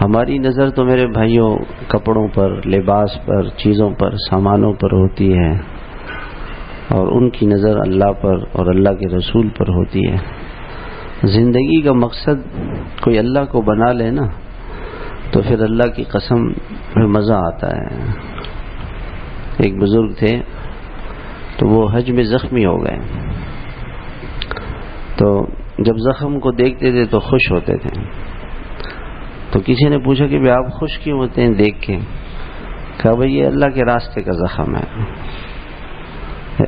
ہماری نظر تو میرے بھائیوں کپڑوں پر، لباس پر، چیزوں پر، سامانوں پر ہوتی ہے، اور ان کی نظر اللہ پر اور اللہ کے رسول پر ہوتی ہے۔ زندگی کا مقصد کوئی اللہ کو بنا لے نا، تو پھر اللہ کی قسم میں مزہ آتا ہے۔ ایک بزرگ تھے تو وہ حج میں زخمی ہو گئے، تو جب زخم کو دیکھتے تھے تو خوش ہوتے تھے۔ تو کسی نے پوچھا کہ آپ خوش کیوں ہوتے ہیں دیکھ کے؟ کہا بھئی یہ اللہ کے راستے کا زخم ہے،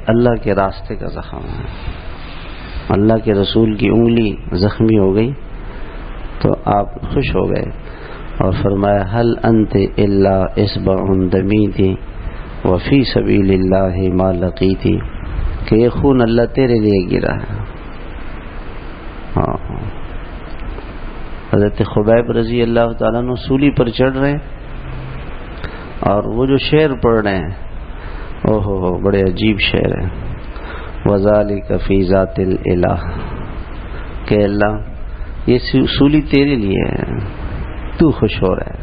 اللہ کے راستے کا زخم ہے۔ اللہ کے رسول کی انگلی زخمی ہو گئی تو آپ خوش ہو گئے، اور فرمایا هل انت الا اصبع دمیت وفی سبیل اللہ ما لقیت، کہ یہ خون اللہ تیرے لیے گرا ہے۔ حضرت خبیب رضی اللہ تعالیٰ عنہ سولی پر چڑھ رہے اور وہ جو شعر پڑھ رہے ہیں، اوہو بڑے عجیب شعر ہیں۔ وذالک فی ذات الالہ، کہ اللہ یہ سولی تیرے لیے ہے، تو خوش ہو رہا ہے،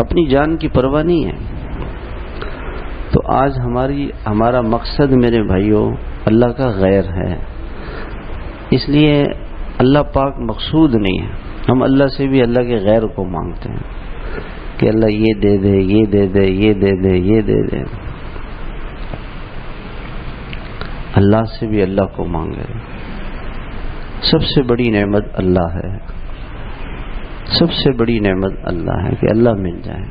اپنی جان کی پرواہ نہیں ہے۔ تو آج ہمارا مقصد میرے بھائیوں اللہ کا غیر ہے، اس لیے اللہ پاک مقصود نہیں ہے۔ ہم اللہ سے بھی اللہ کے غیر کو مانگتے ہیں کہ اللہ یہ دے دے، یہ دے دے، یہ دے دے، یہ دے دے۔ اللہ سے بھی اللہ کو مانگے۔ سب سے بڑی نعمت اللہ ہے، سب سے بڑی نعمت اللہ ہے کہ اللہ مل جائے۔